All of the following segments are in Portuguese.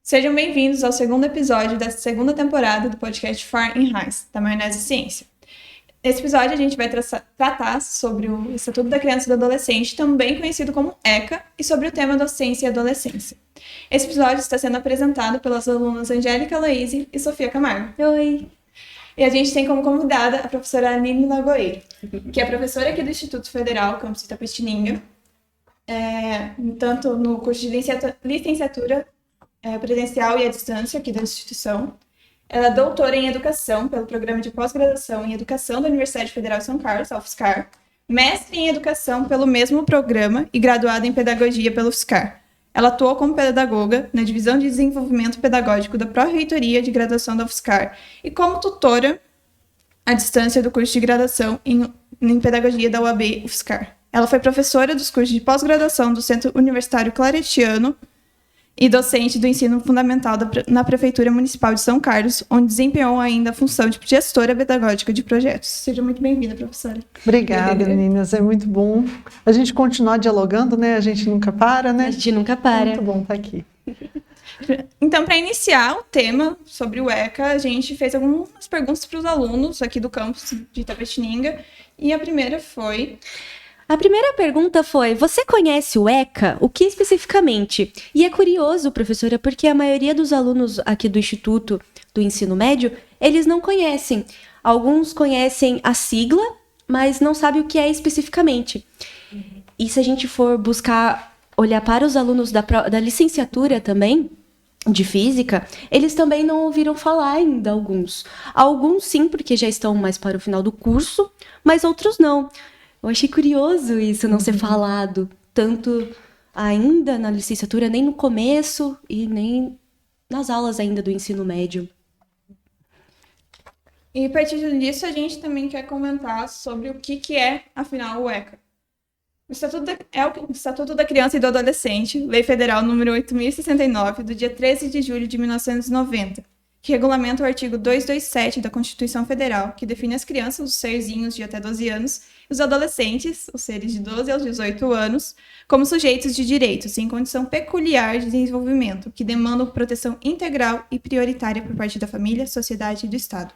Sejam bem-vindos ao segundo episódio da segunda temporada do podcast Far in High, da Maionese Ciência. Nesse episódio, a gente vai tratar sobre o Estatuto da Criança e do Adolescente, também conhecido como ECA, e sobre o tema docência e adolescência. Esse episódio está sendo apresentado pelas alunas Angélica Laíse e Sofia Camargo. Oi! E a gente tem como convidada a professora Aline Lagoeiro, que é professora aqui do Instituto Federal, campus Itapetininga, tanto no curso de licenciatura presencial e à distância aqui da instituição. Ela é doutora em Educação pelo Programa de Pós-Graduação em Educação da Universidade Federal de São Carlos, a UFSCar, mestre em Educação pelo mesmo programa e graduada em Pedagogia pelo UFSCar. Ela atuou como pedagoga na Divisão de Desenvolvimento Pedagógico da Pró-Reitoria de Graduação da UFSCar e como tutora à distância do curso de graduação em Pedagogia da UAB UFSCar. Ela foi professora dos cursos de pós-graduação do Centro Universitário Claretiano e docente do ensino fundamental na Prefeitura Municipal de São Carlos, onde desempenhou ainda a função de gestora pedagógica de projetos. Seja muito bem-vinda, professora. Obrigada, meninas. É muito bom a gente continuar dialogando, né? A gente nunca para, né? A gente nunca para. Muito bom estar aqui. Então, para iniciar o tema sobre o ECA, a gente fez algumas perguntas para os alunos aqui do campus de Itapetininga, e a primeira foi... A primeira pergunta foi: você conhece o ECA? O que especificamente? E é curioso, professora, porque a maioria dos alunos aqui do Instituto do Ensino Médio, eles não conhecem. Alguns conhecem a sigla, mas não sabem o que é especificamente. E se a gente for buscar olhar para os alunos da licenciatura também, de física, eles também não ouviram falar ainda, alguns. Alguns sim, porque já estão mais para o final do curso, mas outros não. Eu achei curioso isso não ser falado tanto ainda na licenciatura, nem no começo e nem nas aulas ainda do ensino médio. E a partir disso, a gente também quer comentar sobre o que é, afinal, o ECA. O Estatuto da Criança e do Adolescente, Lei Federal número 8.069, do dia 13 de julho de 1990, que regulamenta o artigo 227 da Constituição Federal, que define as crianças, os serzinhos de até 12 anos, e os adolescentes, os seres de 12 aos 18 anos, como sujeitos de direitos em condição peculiar de desenvolvimento, que demandam proteção integral e prioritária por parte da família, sociedade e do Estado.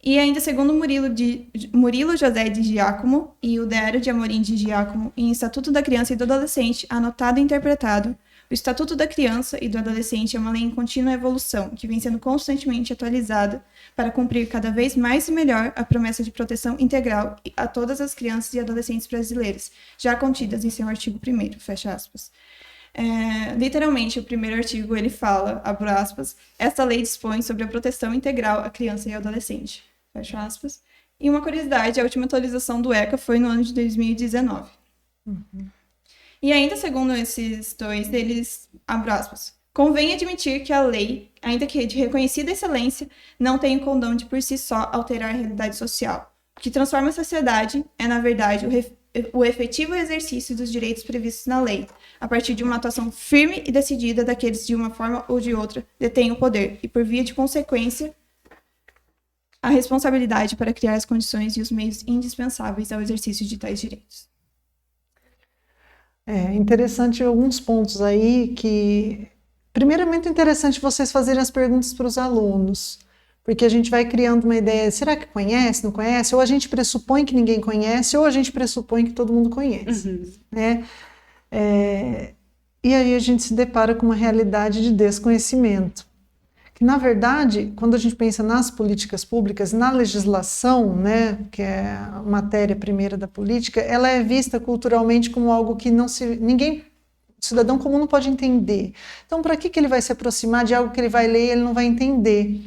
E ainda segundo Murilo José de Giacomo e o Deário de Amorim de Giacomo, em Estatuto da Criança e do Adolescente, anotado e interpretado, o Estatuto da Criança e do Adolescente é uma lei em contínua evolução, que vem sendo constantemente atualizada para cumprir cada vez mais e melhor a promessa de proteção integral a todas as crianças e adolescentes brasileiras, já contidas em seu artigo 1º, fecha aspas. Literalmente, o primeiro artigo, ele fala, abro aspas, esta lei dispõe sobre a proteção integral à criança e ao adolescente, fecha aspas. E uma curiosidade, a última atualização do ECA foi no ano de 2019. E ainda segundo esses dois, eles, abro aspas, convém admitir que a lei, ainda que de reconhecida excelência, não tem o condão de por si só alterar a realidade social. O que transforma a sociedade é, na verdade, o efetivo exercício dos direitos previstos na lei, a partir de uma atuação firme e decidida daqueles de uma forma ou de outra detêm o poder e, por via de consequência, a responsabilidade para criar as condições e os meios indispensáveis ao exercício de tais direitos. É interessante alguns pontos aí que... Primeiramente, é interessante vocês fazerem as perguntas para os alunos, porque a gente vai criando uma ideia, será que conhece, não conhece? Ou a gente pressupõe que ninguém conhece, ou a gente pressupõe que todo mundo conhece, né? E aí a gente se depara com uma realidade de desconhecimento. Que, na verdade, quando a gente pensa nas políticas públicas, na legislação, né, que é a matéria primeira da política, ela é vista culturalmente como algo que ninguém, cidadão comum não pode entender. Então, para que ele vai se aproximar de algo que ele vai ler e ele não vai entender?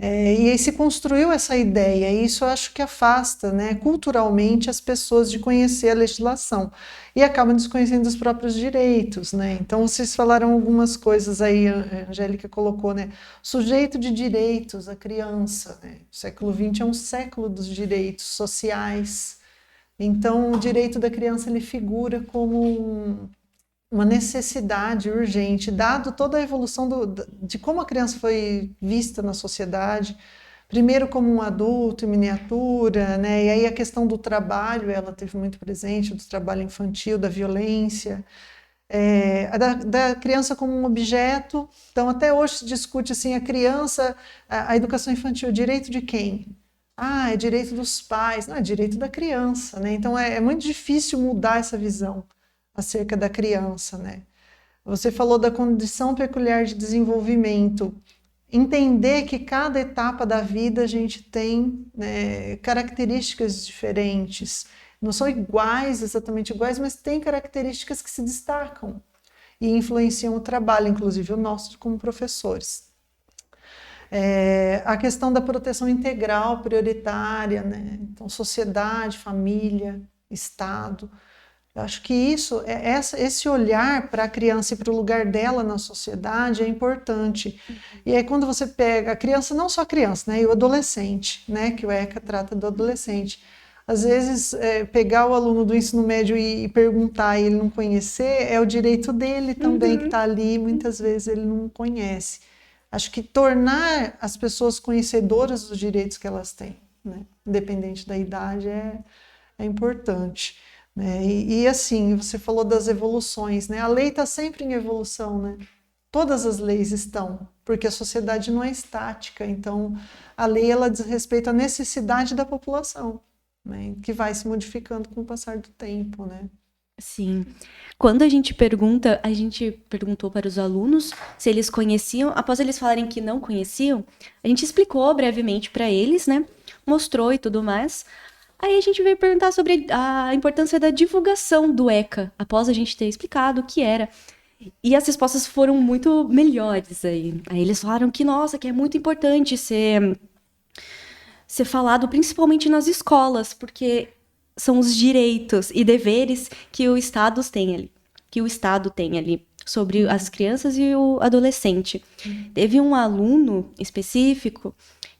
E aí se construiu essa ideia, e isso eu acho que afasta, né, culturalmente as pessoas de conhecer a legislação e acabam desconhecendo os próprios direitos, né? Então vocês falaram algumas coisas aí, a Angélica colocou, né, sujeito de direitos, a criança, né? O século XX é um século dos direitos sociais, então o direito da criança ele figura como uma necessidade urgente, dado toda a evolução de como a criança foi vista na sociedade, primeiro como um adulto em miniatura, né? E aí a questão do trabalho, ela teve muito presente, do trabalho infantil, da violência, da criança como um objeto. Então, até hoje se discute assim, a criança, a educação infantil, direito de quem? É direito dos pais. Não, é direito da criança, né? Então, é muito difícil mudar essa visão acerca da criança, né? Você falou da condição peculiar de desenvolvimento. Entender que cada etapa da vida a gente tem, né, características diferentes. Não são exatamente iguais, mas tem características que se destacam e influenciam o trabalho, inclusive o nosso como professores. A questão da proteção integral prioritária, né? Então, sociedade, família, Estado. Eu acho que esse olhar para a criança e para o lugar dela na sociedade é importante. E aí quando você pega a criança, não só a criança, né, e o adolescente, né, que o ECA trata do adolescente, às vezes pegar o aluno do ensino médio e perguntar e ele não conhecer, é o direito dele também que está ali, muitas vezes ele não conhece. Acho que tornar as pessoas conhecedoras dos direitos que elas têm, né, independente da idade, é importante. E assim, você falou das evoluções, né? A lei está sempre em evolução, né? Todas as leis estão, porque a sociedade não é estática, então a lei ela diz respeito à necessidade da população, né? Que vai se modificando com o passar do tempo, né? Sim. Quando a gente perguntou para os alunos se eles conheciam, após eles falarem que não conheciam, a gente explicou brevemente para eles, né? Mostrou e tudo mais. Aí a gente veio perguntar sobre a importância da divulgação do ECA, após a gente ter explicado o que era. E as respostas foram muito melhores aí. Aí eles falaram que, nossa, que é muito importante ser falado principalmente nas escolas, porque são os direitos e deveres que o Estado tem ali sobre as crianças e o adolescente. Teve um aluno específico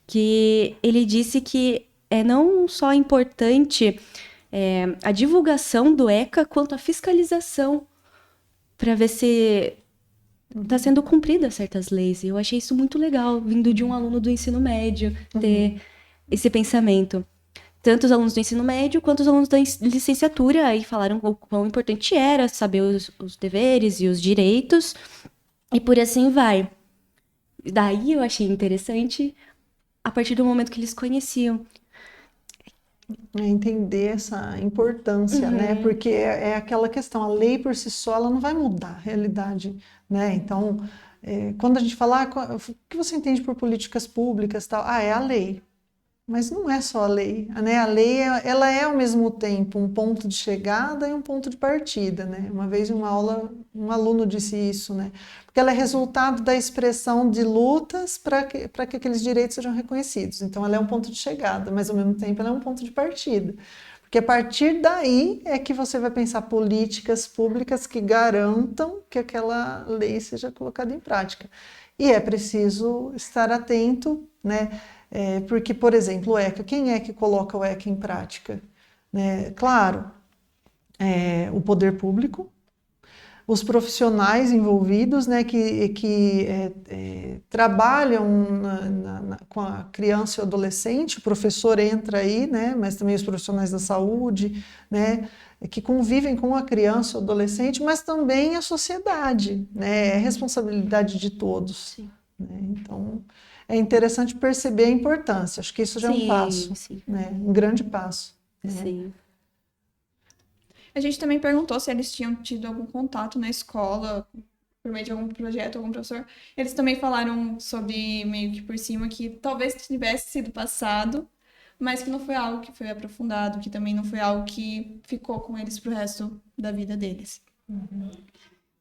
que ele disse que é não só importante a divulgação do ECA, quanto a fiscalização para ver se está sendo cumpridas certas leis. Eu achei isso muito legal, vindo de um aluno do ensino médio, ter esse pensamento. Tanto os alunos do ensino médio, quanto os alunos da licenciatura aí falaram o quão importante era saber os deveres e os direitos, e por assim vai. Daí eu achei interessante, a partir do momento que eles conheciam. Entender essa importância, né? Porque é aquela questão, a lei por si só ela não vai mudar a realidade, né? Então, quando a gente fala, o que você entende por políticas públicas, tal, é a lei. Mas não é só a lei, né? A lei ela é ao mesmo tempo um ponto de chegada e um ponto de partida, né? Uma vez em uma aula um aluno disse isso, né? Porque ela é resultado da expressão de lutas para que aqueles direitos sejam reconhecidos. Então ela é um ponto de chegada, mas ao mesmo tempo ela é um ponto de partida. Porque a partir daí é que você vai pensar políticas públicas que garantam que aquela lei seja colocada em prática. E é preciso estar atento, né? Porque, por exemplo, o ECA, quem é que coloca o ECA em prática? Claro, o poder público, os profissionais envolvidos, né, que trabalham com a criança e o adolescente, o professor entra aí, né, mas também os profissionais da saúde, né, que convivem com a criança e o adolescente, mas também a sociedade, né, é responsabilidade de todos. Né, então, é interessante perceber a importância, acho que isso já é um passo, né, um grande passo. Sim. Né. A gente também perguntou se eles tinham tido algum contato na escola, por meio de algum projeto, algum professor. Eles também falaram sobre, meio que por cima, que talvez tivesse sido passado, mas que não foi algo que foi aprofundado, que também não foi algo que ficou com eles pro resto da vida deles.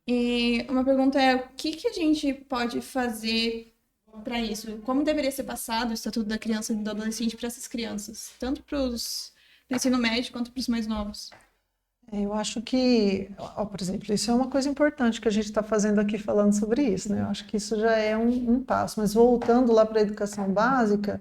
E uma pergunta é, o que a gente pode fazer para isso? Como deveria ser passado o Estatuto da Criança e do Adolescente para essas crianças? Tanto para os do ensino médio quanto para os mais novos? Eu acho que, por exemplo, isso é uma coisa importante que a gente está fazendo aqui falando sobre isso, né? Eu acho que isso já é um passo, mas voltando lá para a educação básica,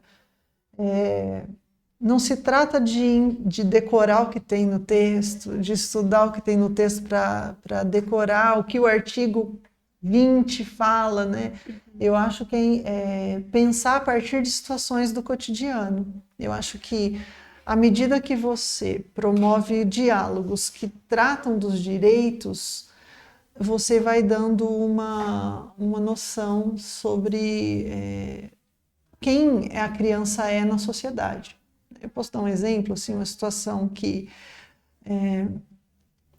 não se trata de decorar o que tem no texto, de estudar o que tem no texto para decorar o que o artigo 20 fala, né? Eu acho que pensar a partir de situações do cotidiano. Eu acho que à medida que você promove diálogos que tratam dos direitos, você vai dando uma noção sobre quem a criança é na sociedade. Eu posso dar um exemplo, assim, uma situação que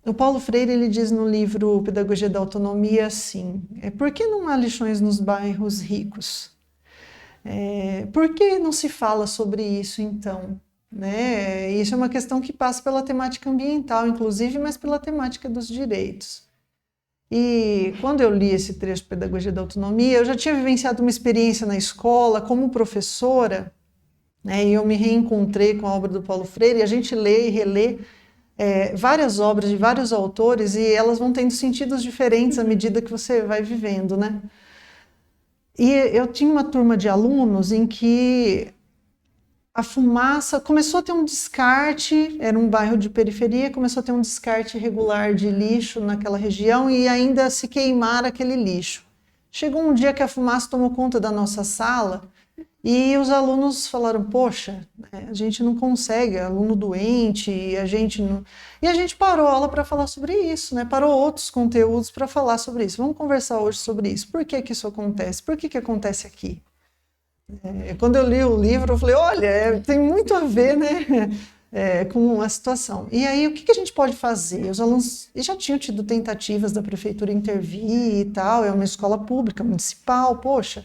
o Paulo Freire ele diz no livro Pedagogia da Autonomia assim: por que não há lixões nos bairros ricos? Por que não se fala sobre isso então? Né? Isso é uma questão que passa pela temática ambiental, inclusive, mas pela temática dos direitos. E quando eu li esse trecho de Pedagogia da Autonomia, eu já tinha vivenciado uma experiência na escola como professora, né? E eu me reencontrei com a obra do Paulo Freire, e a gente lê e relê várias obras de vários autores, e elas vão tendo sentidos diferentes à medida que você vai vivendo, né? E eu tinha uma turma de alunos em que a fumaça começou a ter um descarte, era um bairro de periferia, começou a ter um descarte irregular de lixo naquela região e ainda se queimar aquele lixo. Chegou um dia que a fumaça tomou conta da nossa sala e os alunos falaram: poxa, a gente não consegue, aluno doente, e a gente não... E a gente parou a aula para falar sobre isso, né? Parou outros conteúdos para falar sobre isso. Vamos conversar hoje sobre isso. Por que que isso acontece? Por que que acontece aqui? Quando eu li o livro, eu falei: olha, tem muito a ver, né, com a situação. E aí, o que a gente pode fazer? Os alunos já tinham tido tentativas da prefeitura intervir e tal, é uma escola pública, municipal, poxa,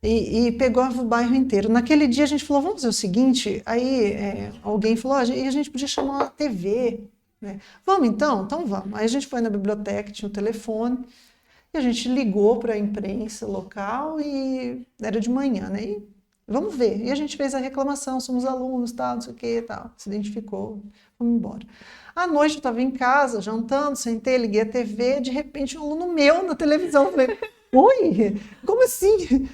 e pegou o bairro inteiro. Naquele dia a gente falou: vamos fazer o seguinte, aí alguém falou: a gente podia chamar a TV, né? Vamos então? Então vamos. Aí a gente foi na biblioteca, tinha o telefone, e a gente ligou para a imprensa local e era de manhã, né? E vamos ver. E a gente fez a reclamação: somos alunos, tal, não sei o que, tal. Se identificou, vamos embora. À noite eu estava em casa, jantando, sentei, liguei a TV, de repente um aluno meu na televisão. Eu falei: oi, como assim?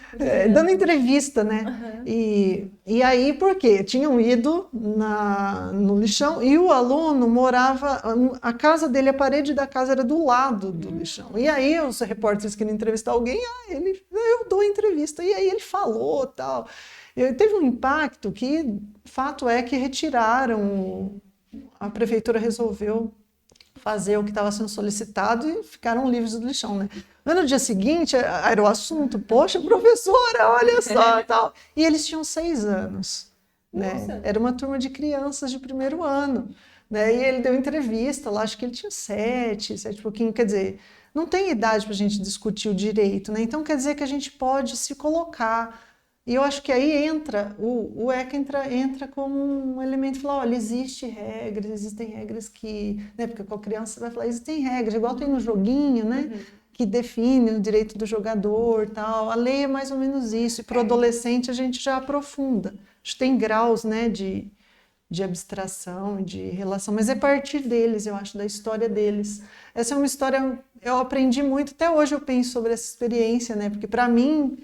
Dando entrevista, né? E aí, por quê? Tinham ido no lixão e o aluno morava, a casa dele, a parede da casa era do lado do lixão. E aí os repórteres queriam entrevistar alguém, eu dou a entrevista. E aí ele falou, tal. Teve um impacto que, fato é que retiraram, a prefeitura resolveu fazer o que estava sendo solicitado e ficaram livres do lixão, né? No dia seguinte, era o assunto: poxa, professora, olha só, tal. E eles tinham 6 anos, né? Era uma turma de crianças de primeiro ano, né? E ele deu entrevista lá, acho que ele tinha 7 e pouquinho, quer dizer, não tem idade para a gente discutir o direito, né? Então quer dizer que a gente pode se colocar. E eu acho que aí entra, o ECA entra como um elemento, falar: olha, existem regras que, né, porque com a criança você vai falar, existem regras, igual tem no joguinho, né, que define o direito do jogador, tal. A lei é mais ou menos isso, e para o adolescente a gente já aprofunda. Acho que tem graus, né, de abstração, de relação, mas é a partir deles, eu acho, da história deles. Essa é uma história, eu aprendi muito, até hoje eu penso sobre essa experiência, né, porque para mim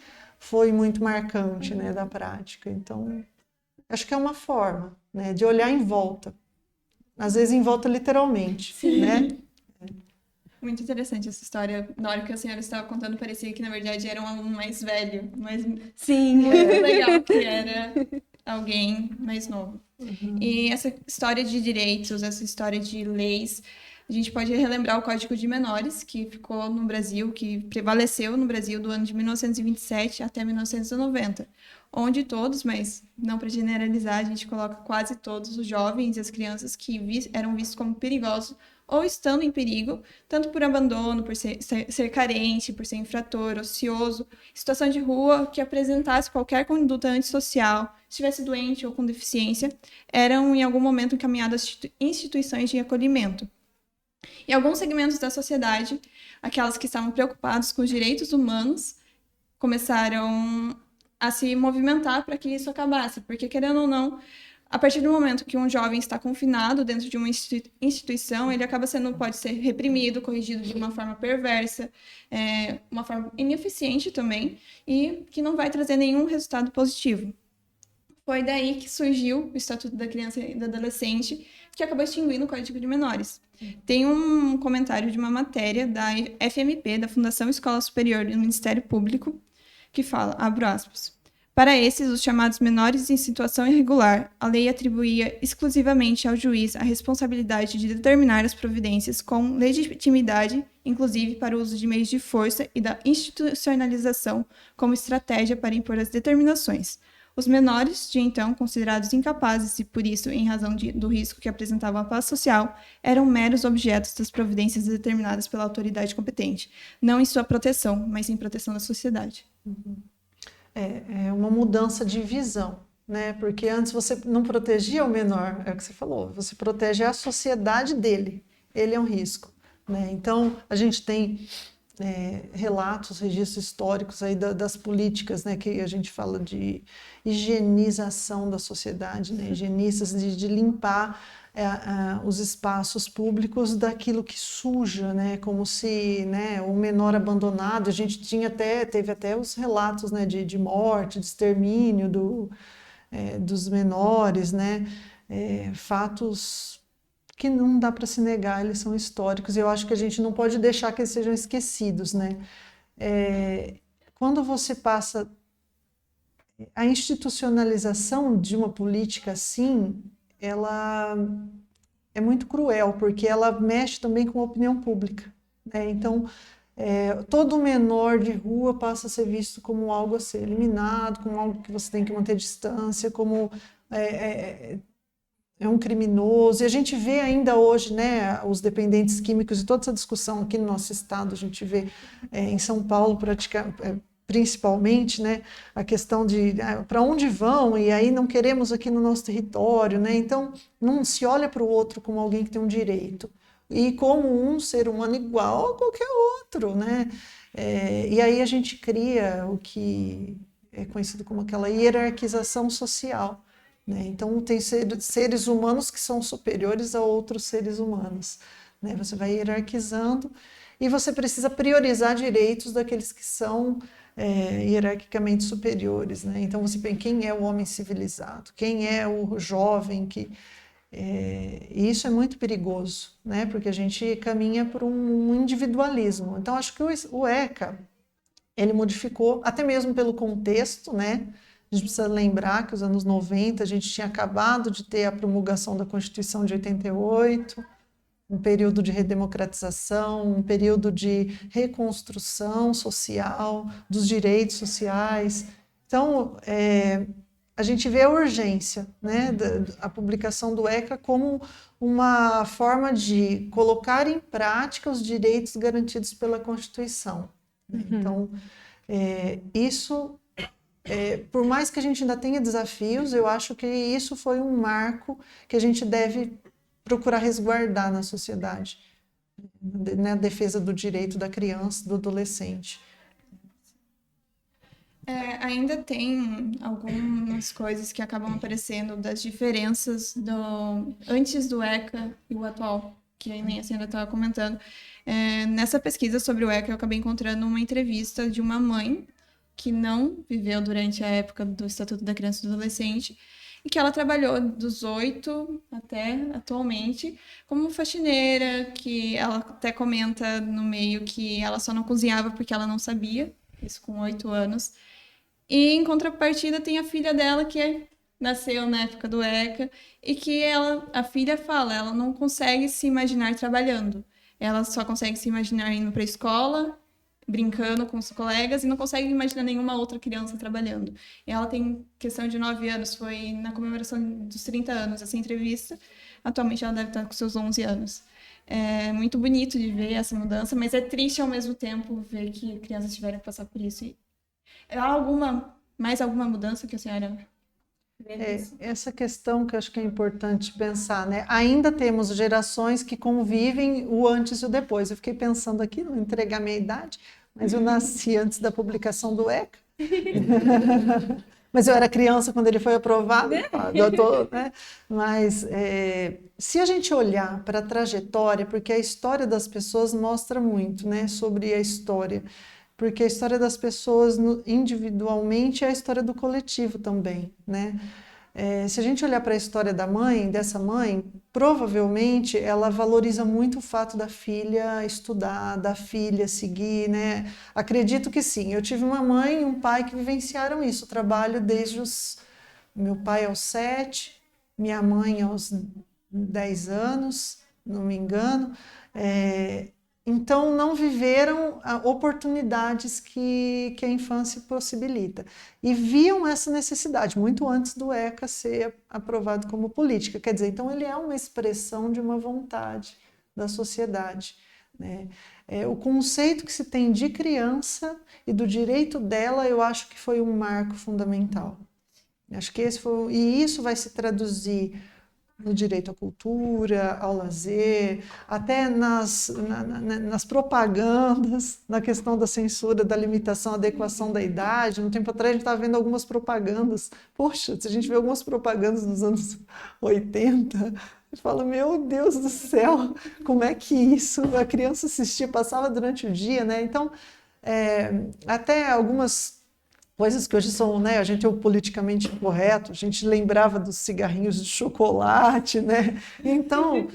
foi muito marcante, né, da prática. Então, acho que é uma forma, né, de olhar em volta. Às vezes em volta literalmente, né? Muito interessante essa história. Na hora que a senhora estava contando, parecia que, na verdade, era um aluno mais velho. Mas sim, muito legal que era alguém mais novo. E essa história de direitos, essa história de leis, a gente pode relembrar o Código de Menores, que ficou no Brasil, que prevaleceu no Brasil do ano de 1927 até 1990, onde todos, mas não para generalizar, a gente coloca quase todos os jovens e as crianças que eram vistos como perigosos ou estando em perigo, tanto por abandono, por ser carente, por ser infrator, ocioso, situação de rua, que apresentasse qualquer conduta antissocial, estivesse doente ou com deficiência, eram em algum momento encaminhadas a instituições de acolhimento. E alguns segmentos da sociedade, aquelas que estavam preocupados com os direitos humanos, começaram a se movimentar para que isso acabasse, porque, querendo ou não, a partir do momento que um jovem está confinado dentro de uma instituição, ele pode ser reprimido, corrigido de uma forma perversa, uma forma ineficiente também, e que não vai trazer nenhum resultado positivo. Foi daí que surgiu o Estatuto da Criança e do Adolescente, que acabou extinguindo o Código de Menores. Tem um comentário de uma matéria da FMP, da Fundação Escola Superior do Ministério Público, que fala, abro aspas, para esses, os chamados menores em situação irregular, a lei atribuía exclusivamente ao juiz a responsabilidade de determinar as providências com legitimidade inclusive para o uso de meios de força e da institucionalização como estratégia para impor as determinações. Os menores, de então considerados incapazes e, por isso, em razão do risco que apresentavam à paz social, eram meros objetos das providências determinadas pela autoridade competente, não em sua proteção, mas em proteção da sociedade. É uma mudança de visão, né? Porque antes você não protegia o menor, é o que você falou, você protege a sociedade dele, ele é um risco, né? Então, a gente tem relatos, registros históricos aí das políticas, né, que a gente fala de higienização da sociedade, né, higienistas de limpar os espaços públicos daquilo que suja, né, como se, né, o menor abandonado, a gente teve até os relatos, né, de morte, de extermínio dos menores, né, fatos que não dá para se negar, eles são históricos, e eu acho que a gente não pode deixar que eles sejam esquecidos, né? Quando você passa a institucionalização de uma política assim, ela é muito cruel, porque ela mexe também com a opinião pública, né? Então, todo menor de rua passa a ser visto como algo a ser eliminado, como algo que você tem que manter distância, como é um criminoso, e a gente vê ainda hoje, né, os dependentes químicos e toda essa discussão aqui no nosso estado, a gente vê em São Paulo principalmente, né, a questão de para onde vão, e aí não queremos aqui no nosso território, né, então não se olha para o outro como alguém que tem um direito, e como um ser humano igual a qualquer outro, né, e aí a gente cria o que é conhecido como aquela hierarquização social, né? Então, tem seres humanos que são superiores a outros seres humanos, né? Você vai hierarquizando e você precisa priorizar direitos daqueles que são hierarquicamente superiores, né? Então, você pensa quem é o homem civilizado, quem é o jovem e isso é muito perigoso, né? Porque a gente caminha por um individualismo. Então, acho que o ECA, ele modificou, até mesmo pelo contexto, né? A gente precisa lembrar que os anos 90, a gente tinha acabado de ter a promulgação da Constituição de 88, um período de redemocratização, um período de reconstrução social, dos direitos sociais. Então, a gente vê a urgência, né, a publicação do ECA como uma forma de colocar em prática os direitos garantidos pela Constituição. Né? Então, isso... por mais que a gente ainda tenha desafios, eu acho que isso foi um marco que a gente deve procurar resguardar na sociedade, na defesa do direito da criança, do adolescente. Ainda tem algumas coisas que acabam aparecendo das diferenças antes do ECA e o atual, que nem a senhora estava comentando. Nessa pesquisa sobre o ECA, eu acabei encontrando uma entrevista de uma mãe que não viveu durante a época do Estatuto da Criança e do Adolescente, e que ela trabalhou dos 8 até atualmente como faxineira, que ela até comenta no meio que ela só não cozinhava porque ela não sabia, isso com 8 anos. E em contrapartida tem a filha dela que nasceu na época do ECA e que a filha fala, ela não consegue se imaginar trabalhando. Ela só consegue se imaginar indo para a escola, brincando com os colegas e não consegue imaginar nenhuma outra criança trabalhando. E ela tem questão de 9 anos, foi na comemoração dos 30 anos essa entrevista. Atualmente ela deve estar com seus 11 anos. É muito bonito de ver essa mudança, mas é triste ao mesmo tempo ver que crianças tiveram que passar por isso. E há mais alguma mudança que a senhora vê? Essa questão que eu acho que é importante pensar, né? Ainda temos gerações que convivem o antes e o depois. Eu fiquei pensando aqui, não entregar minha idade, mas eu nasci antes da publicação do ECA. Mas eu era criança quando ele foi aprovado, né? Mas se a gente olhar para a trajetória, porque a história das pessoas mostra muito, né, sobre a história, porque a história das pessoas individualmente é a história do coletivo também, né? Se a gente olhar para a história dessa mãe, provavelmente ela valoriza muito o fato da filha estudar, da filha seguir, né? Acredito que sim. Eu tive uma mãe e um pai que vivenciaram isso. Eu trabalho meu pai aos 7, minha mãe aos 10 anos, não me engano. então não viveram oportunidades que a infância possibilita. E viam essa necessidade muito antes do ECA ser aprovado como política. Quer dizer, então ele é uma expressão de uma vontade da sociedade, né? O conceito que se tem de criança e do direito dela, eu acho que foi um marco fundamental. Acho que e isso vai se traduzir no direito à cultura, ao lazer, até nas propagandas, na questão da censura, da limitação, adequação da idade. Um tempo atrás a gente estava vendo algumas propagandas. Poxa, se a gente vê algumas propagandas dos anos 80, a gente fala, meu Deus do céu, como é que isso? A criança assistia, passava durante o dia, né? Então, até algumas coisas que hoje são, né, a gente é o politicamente correto, a gente lembrava dos cigarrinhos de chocolate, né? Então,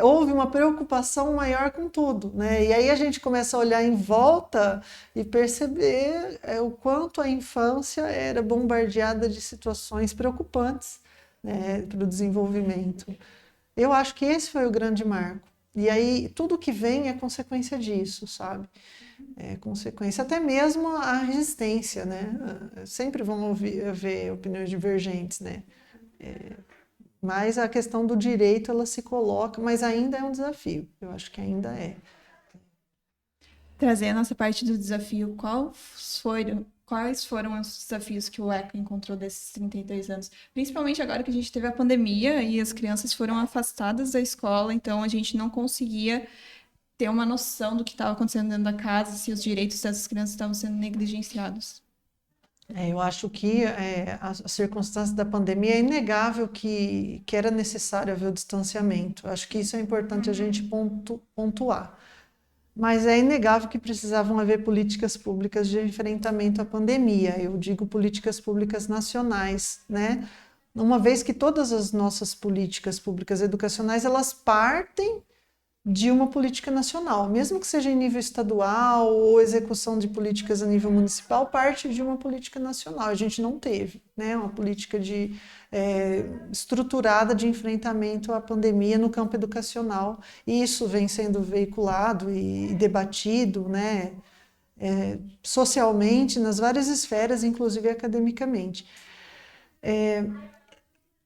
houve uma preocupação maior com tudo, né? E aí a gente começa a olhar em volta e perceber o quanto a infância era bombardeada de situações preocupantes, né, para o desenvolvimento. Eu acho que esse foi o grande marco. E aí tudo que vem é consequência disso, sabe? É consequência, até mesmo a resistência, né? Sempre vão haver opiniões divergentes, né? Mas a questão do direito, ela se coloca, mas ainda é um desafio, eu acho que ainda é. Trazer a nossa parte do desafio, quais foram os desafios que o ECA encontrou desses 32 anos? Principalmente agora que a gente teve a pandemia e as crianças foram afastadas da escola, então a gente não conseguia ter uma noção do que estava acontecendo dentro da casa, se os direitos dessas crianças estavam sendo negligenciados. Eu acho que as circunstâncias da pandemia é inegável que era necessário haver o distanciamento. Acho que isso é importante a gente pontuar. Mas é inegável que precisavam haver políticas públicas de enfrentamento à pandemia. Eu digo políticas públicas nacionais, né? Uma vez que todas as nossas políticas públicas educacionais, elas partem de uma política nacional, mesmo que seja em nível estadual ou execução de políticas a nível municipal, parte de uma política nacional. A gente não teve, né, uma política estruturada de enfrentamento à pandemia no campo educacional. E isso vem sendo veiculado e debatido, né, socialmente, nas várias esferas, inclusive academicamente.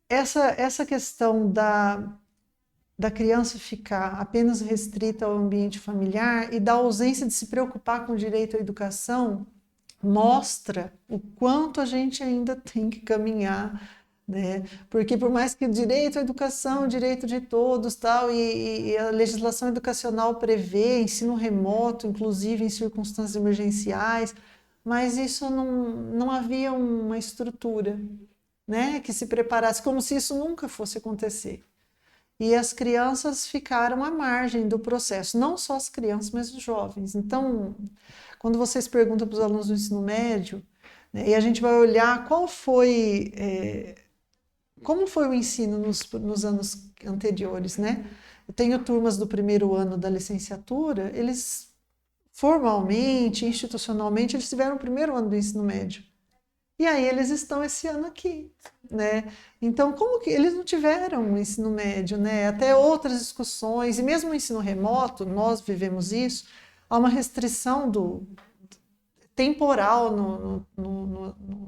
Essa questão da criança ficar apenas restrita ao ambiente familiar e da ausência de se preocupar com o direito à educação mostra o quanto a gente ainda tem que caminhar, né? Porque por mais que o direito à educação, o direito de todos, tal, e a legislação educacional prevê ensino remoto, inclusive em circunstâncias emergenciais, mas isso não havia uma estrutura, né, que se preparasse, como se isso nunca fosse acontecer. E as crianças ficaram à margem do processo, não só as crianças, mas os jovens. Então, quando vocês perguntam para os alunos do ensino médio, né, e a gente vai olhar como foi o ensino nos anos anteriores, né? Eu tenho turmas do primeiro ano da licenciatura, eles formalmente, institucionalmente, eles tiveram o primeiro ano do ensino médio. E aí eles estão esse ano aqui, né? Então, como que eles não tiveram o ensino médio, né? Até outras discussões, e mesmo o ensino remoto, nós vivemos isso, há uma restrição temporal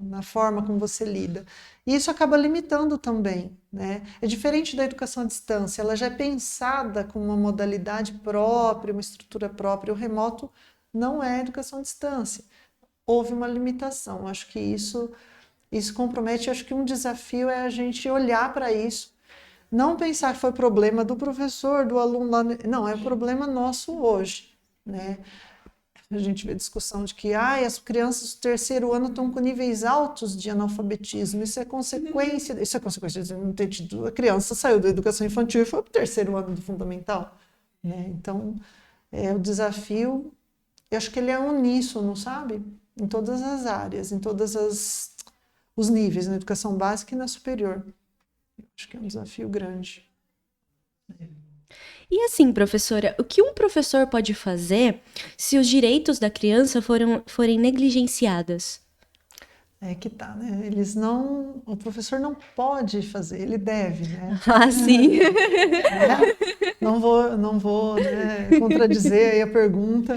na forma como você lida. E isso acaba limitando também, né? É diferente da educação à distância, ela já é pensada com uma modalidade própria, uma estrutura própria. O remoto não é educação à distância. Houve uma limitação. Acho que isso compromete. Acho que um desafio é a gente olhar para isso, não pensar que foi problema do professor, do aluno lá. Não, é problema nosso hoje, né? A gente vê discussão de que as crianças do terceiro ano estão com níveis altos de analfabetismo. Isso é consequência de não ter tido. A criança saiu da educação infantil e foi para o terceiro ano do fundamental, né? Então, o desafio, eu acho que ele é uníssono, sabe? Em todas as áreas, em todos os níveis, na educação básica e na superior. Acho que é um desafio grande. E assim, professora, o que um professor pode fazer se os direitos da criança forem negligenciados? É que tá, né? O professor não pode fazer, ele deve, né? Ah, sim. Né? Não vou, né, contradizer aí a pergunta,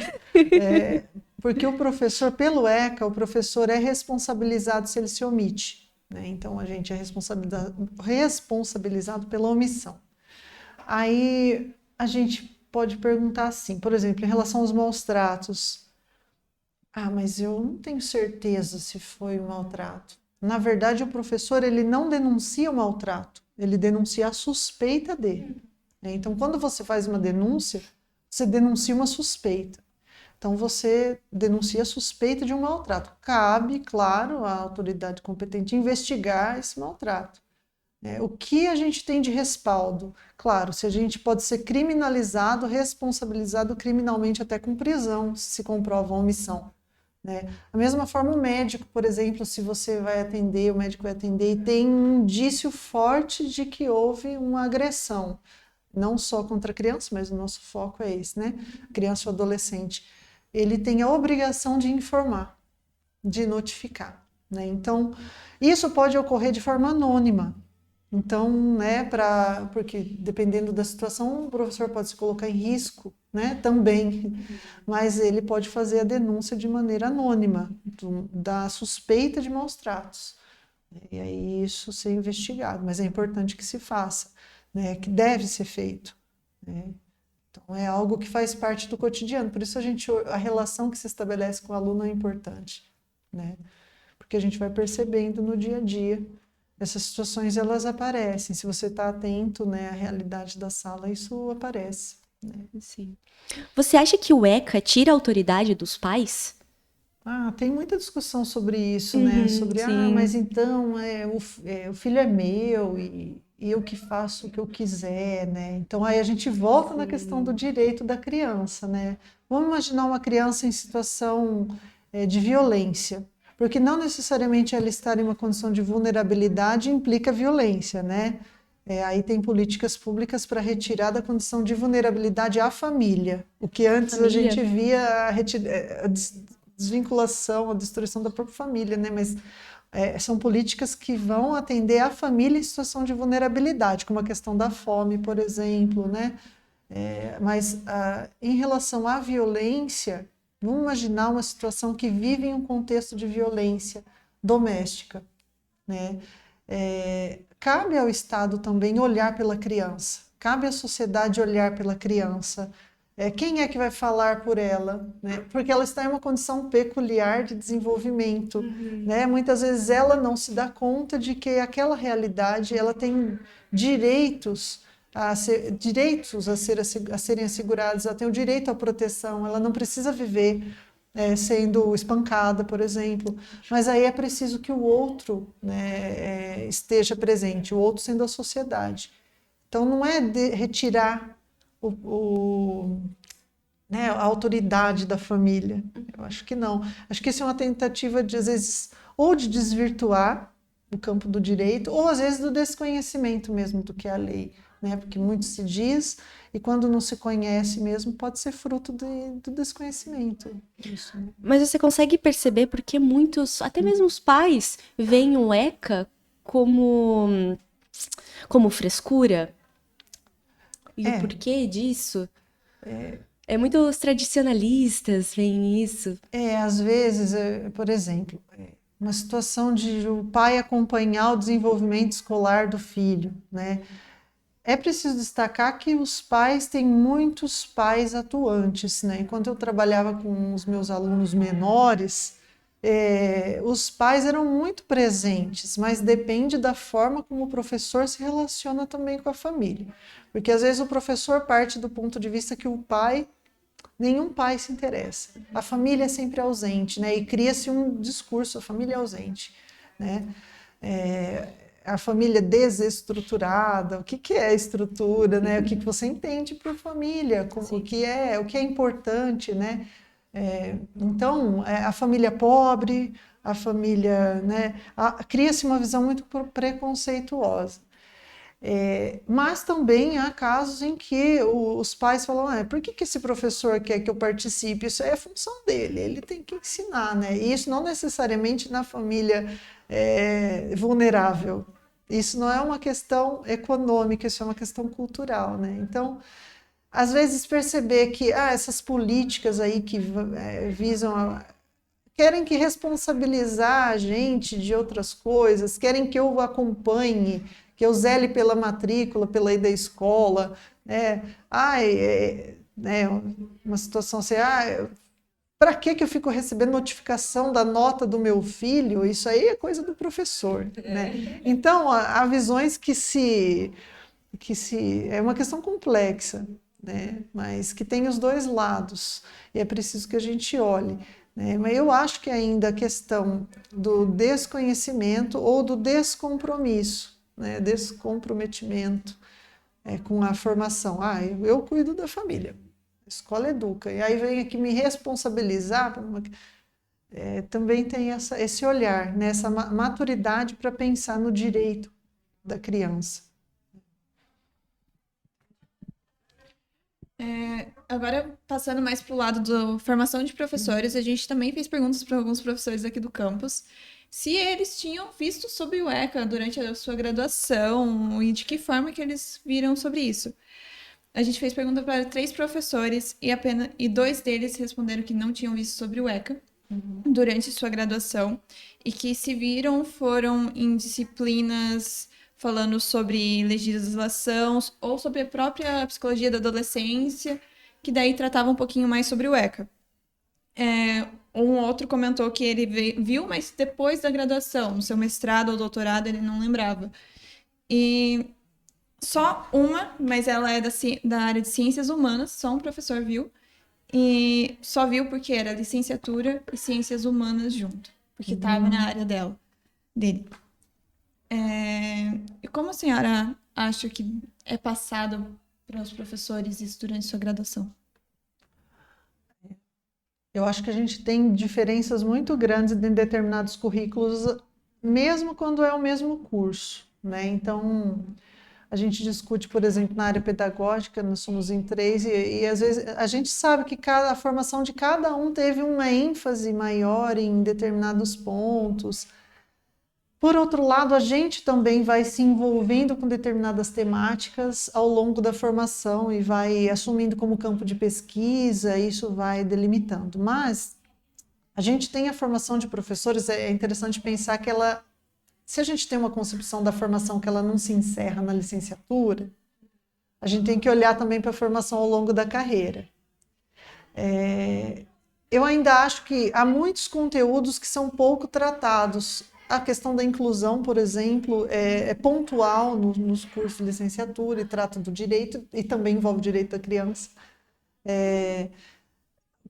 porque o professor, pelo ECA, o professor é responsabilizado se ele se omite, né? Então a gente é responsabilizado pela omissão. Aí a gente pode perguntar assim, por exemplo, em relação aos maus tratos. Ah, mas eu não tenho certeza se foi um maltrato. Na verdade, o professor ele não denuncia o maltrato, ele denuncia a suspeita dele, né? Então, quando você faz uma denúncia, você denuncia uma suspeita. Então, você denuncia a suspeita de um maltrato. Cabe, claro, à autoridade competente investigar esse maltrato. O que a gente tem de respaldo? Claro, se a gente pode ser criminalizado, responsabilizado criminalmente até com prisão, se comprova a omissão, né? Da mesma forma, o médico, por exemplo, se você vai atender, o médico vai atender e tem um indício forte de que houve uma agressão, não só contra a criança, mas o nosso foco é esse, né? Criança ou adolescente. Ele tem a obrigação de informar, de notificar, né? Então, isso pode ocorrer de forma anônima. Então, né, porque dependendo da situação, o professor pode se colocar em risco, né, também, mas ele pode fazer a denúncia de maneira anônima da suspeita de maus tratos. E aí isso ser investigado, mas é importante que se faça, né, que deve ser feito, né? Então é algo que faz parte do cotidiano, por isso a relação que se estabelece com o aluno é importante, né? Porque a gente vai percebendo no dia a dia. Essas situações elas aparecem. Se você está atento, né, à realidade da sala, isso aparece, né? Sim. Você acha que o ECA tira a autoridade dos pais? Tem muita discussão sobre isso, né? Sobre, sim. mas então o filho é meu e eu que faço o que eu quiser, né? Então aí a gente volta na questão do direito da criança, né? Vamos imaginar uma criança em situação de violência. Porque não necessariamente ela estar em uma condição de vulnerabilidade implica violência, né? Aí tem políticas públicas para retirar da condição de vulnerabilidade a família. O que antes a gente via a desvinculação, a destruição da própria família, né? Mas são políticas que vão atender a família em situação de vulnerabilidade, como a questão da fome, por exemplo, né? Mas em relação à violência, vamos imaginar uma situação que vive em um contexto de violência doméstica, né? Cabe ao Estado também olhar pela criança, cabe à sociedade olhar pela criança. Quem é que vai falar por ela, né? Porque ela está em uma condição peculiar de desenvolvimento, né? Muitas vezes ela não se dá conta de que aquela realidade ela tem direitos a serem assegurados, ela tem o direito à proteção, ela não precisa viver sendo espancada, por exemplo, mas aí é preciso que o outro, né, esteja presente, o outro sendo a sociedade. Então não é retirar né, a autoridade da família, eu acho que não. Acho que isso é uma tentativa de, às vezes, ou de desvirtuar o campo do direito, ou às vezes do desconhecimento mesmo do que é a lei, né? Porque muito se diz, e quando não se conhece mesmo, pode ser fruto do desconhecimento. Isso, né? Mas você consegue perceber porque muitos, até mesmo os pais, veem o ECA como frescura? E o porquê disso? Muitos tradicionalistas veem isso. Às vezes, por exemplo, uma situação de o pai acompanhar o desenvolvimento escolar do filho, né? É preciso destacar que os pais têm muitos pais atuantes, né? Enquanto eu trabalhava com os meus alunos menores, os pais eram muito presentes, mas depende da forma como o professor se relaciona também com a família. Porque às vezes o professor parte do ponto de vista que nenhum pai se interessa. A família é sempre ausente, né? E cria-se um discurso, a família é ausente, né? A família desestruturada, o que é estrutura, né? O que você entende por família, o que é importante, né? Então, a família pobre, a família, né? Cria-se uma visão muito preconceituosa. Mas também há casos em que os pais falam, por que esse professor quer que eu participe? Isso é a função dele, ele tem que ensinar, né? E isso não necessariamente na família vulnerável. Isso não é uma questão econômica, isso é uma questão cultural, né? Então, às vezes perceber que essas políticas aí que querem que responsabilizar a gente de outras coisas, querem que eu acompanhe, que eu zele pela matrícula, pela ida à escola, né? Uma situação assim, para que eu fico recebendo notificação da nota do meu filho? Isso aí é coisa do professor, né? Então, há visões que é uma questão complexa, né? Mas que tem os dois lados, e é preciso que a gente olhe. Mas eu acho que ainda a questão do desconhecimento ou do descompromisso, né, descomprometimento com a formação. Eu cuido da família, a escola educa, e aí vem aqui me responsabilizar, também tem esse olhar, né, essa maturidade para pensar no direito da criança. Agora, passando mais para o lado da formação de professores, a gente também fez perguntas para alguns professores aqui do campus se eles tinham visto sobre o ECA durante a sua graduação e de que forma que eles viram sobre isso. A gente fez pergunta para 3 professores e 2 deles responderam que não tinham visto sobre o ECA durante sua graduação e que se viram foram em disciplinas falando sobre legislação ou sobre a própria psicologia da adolescência, que daí tratava um pouquinho mais sobre o ECA. Um outro comentou que ele viu, mas depois da graduação, no seu mestrado ou doutorado, ele não lembrava. E só uma, mas ela é da área de ciências humanas, só um professor viu, e só viu porque era licenciatura e ciências humanas junto, porque estava na área dele. E como a senhora acha que é passado para os professores isso durante sua graduação? Eu acho que a gente tem diferenças muito grandes em determinados currículos, mesmo quando é o mesmo curso, né? Então, a gente discute, por exemplo, na área pedagógica, nós somos em 3, e às vezes a gente sabe que a formação de cada um teve uma ênfase maior em determinados pontos. Por outro lado, a gente também vai se envolvendo com determinadas temáticas ao longo da formação e vai assumindo como campo de pesquisa, isso vai delimitando. Mas a gente tem a formação de professores, é interessante pensar que se a gente tem uma concepção da formação que ela não se encerra na licenciatura, a gente tem que olhar também para a formação ao longo da carreira. Eu ainda acho que há muitos conteúdos que são pouco tratados. A questão da inclusão, por exemplo, é pontual nos cursos de licenciatura e trata do direito, e também envolve o direito da criança.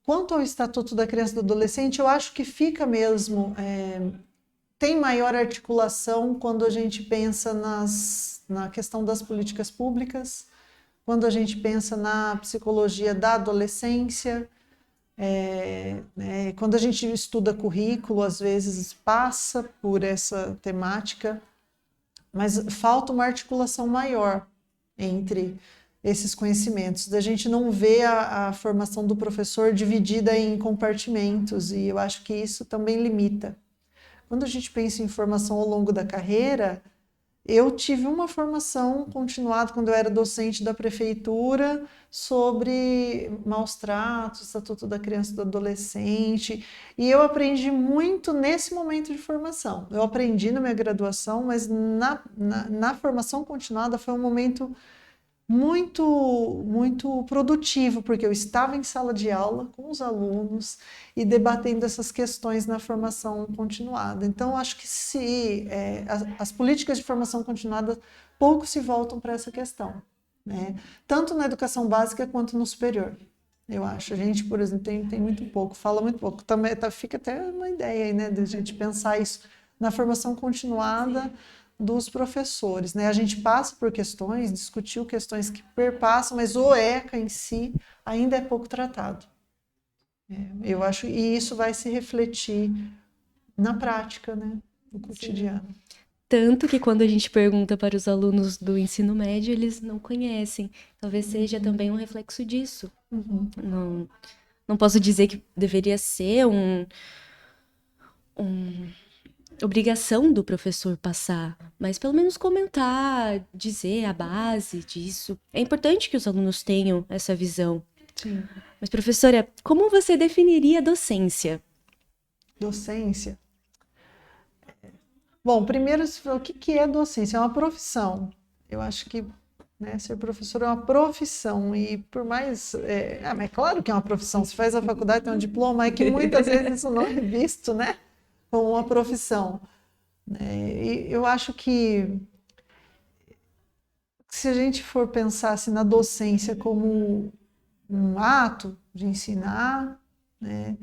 Quanto ao Estatuto da Criança e do Adolescente, eu acho que fica mesmo... tem maior articulação quando a gente pensa na questão das políticas públicas, quando a gente pensa na psicologia da adolescência, quando a gente estuda currículo, às vezes passa por essa temática, mas falta uma articulação maior entre esses conhecimentos. A gente não vê a formação do professor dividida em compartimentos, e eu acho que isso também limita. Quando a gente pensa em formação ao longo da carreira, eu tive uma formação continuada quando eu era docente da prefeitura sobre maus tratos, Estatuto da Criança e do Adolescente, e eu aprendi muito nesse momento de formação. Eu aprendi na minha graduação, mas na formação continuada foi um momento muito, muito produtivo, porque eu estava em sala de aula com os alunos e debatendo essas questões na formação continuada. Então, acho que as políticas de formação continuada pouco se voltam para essa questão, né? Tanto na educação básica quanto no superior. Eu acho. A gente, por exemplo, tem muito pouco, fala muito pouco. Também, fica até uma ideia aí, né, de a gente pensar isso na formação continuada dos professores, né? A gente passa por questões, discutiu questões que perpassam, mas o ECA em si ainda é pouco tratado. Eu acho, e isso vai se refletir na prática, né, no cotidiano. Tanto que quando a gente pergunta para os alunos do ensino médio, eles não conhecem. Talvez seja também um reflexo disso. Não posso dizer que deveria ser obrigação do professor passar, mas pelo menos comentar, dizer a base disso. É importante que os alunos tenham essa visão. Sim. Mas, professora, como você definiria a docência? Docência. Bom, primeiro, o que é docência? É uma profissão. Eu acho que, né, ser professor é uma profissão e por mais... mas é claro que é uma profissão. Se faz a faculdade, tem um diploma, é que muitas vezes isso não é visto, né, como uma profissão. E eu acho que se a gente for pensar assim, na docência como um ato de ensinar, né,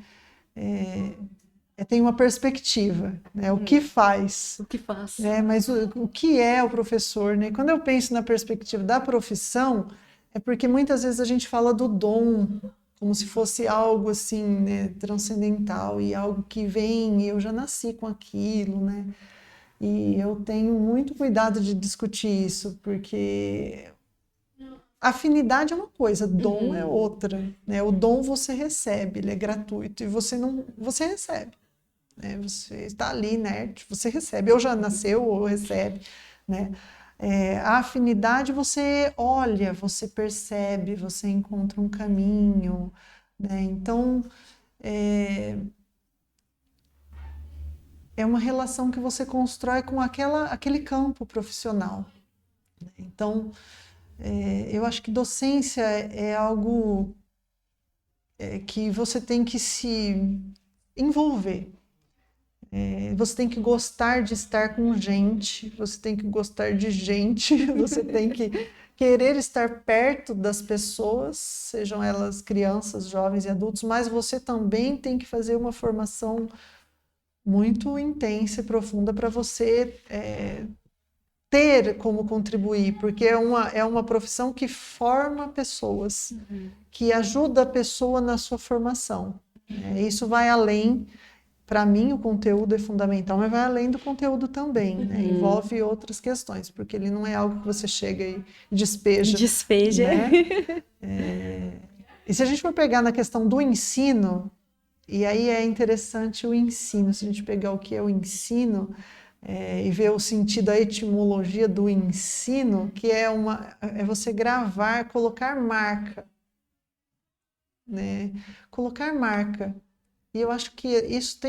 tem uma perspectiva, né? O que faz. O que faz. Mas o que é o professor, né? Quando eu penso na perspectiva da profissão, é porque muitas vezes a gente fala do dom como se fosse algo assim, né, transcendental e algo que vem, eu já nasci com aquilo, né? E eu tenho muito cuidado de discutir isso, porque afinidade é uma coisa, dom é outra, né? O dom você recebe, ele é gratuito e você recebe. Você está ali inerte, você recebe, ou já nasceu ou recebe, né? A afinidade você olha, você percebe, você encontra um caminho, né? Então é uma relação que você constrói com aquele campo profissional, né? Então eu acho que docência é algo que você tem que se envolver. Você tem que gostar de estar com gente, você tem que gostar de gente, você tem que querer estar perto das pessoas, sejam elas crianças, jovens e adultos, mas você também tem que fazer uma formação muito intensa e profunda para você ter como contribuir, porque é uma profissão que forma pessoas, que ajuda a pessoa na sua formação. Isso vai além. Para mim, o conteúdo é fundamental, mas vai além do conteúdo também, né? Envolve outras questões, porque ele não é algo que você chega e despeja. Né? E se a gente for pegar na questão do ensino, e aí é interessante o ensino, se a gente pegar o que é o ensino e ver o sentido, a etimologia do ensino, que é você gravar, colocar marca. Né? Colocar marca. E eu acho que isso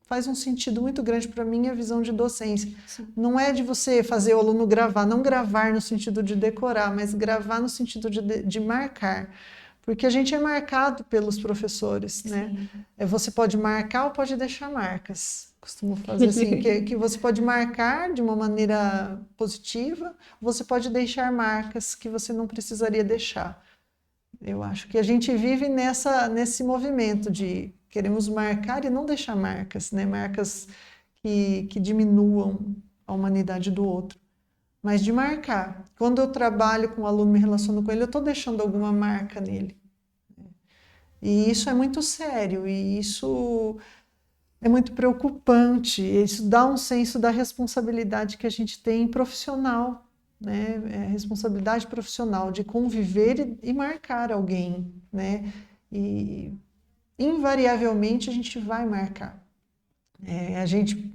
faz um sentido muito grande para a minha visão de docência. Sim. Não é de você fazer o aluno gravar, não gravar no sentido de decorar, mas gravar no sentido de marcar. Porque a gente é marcado pelos professores, né? Você pode marcar ou pode deixar marcas. Costumo fazer assim, que você pode marcar de uma maneira positiva, você pode deixar marcas que você não precisaria deixar. Eu acho que a gente vive nesse movimento de queremos marcar e não deixar marcas, né? Marcas que diminuam a humanidade do outro. Mas de marcar. Quando eu trabalho com o aluno, me relaciono com ele, eu estou deixando alguma marca nele. E isso é muito sério, e isso é muito preocupante. Isso dá um senso da responsabilidade que a gente tem profissional, né? Responsabilidade profissional de conviver e marcar alguém, né? E invariavelmente a gente vai marcar.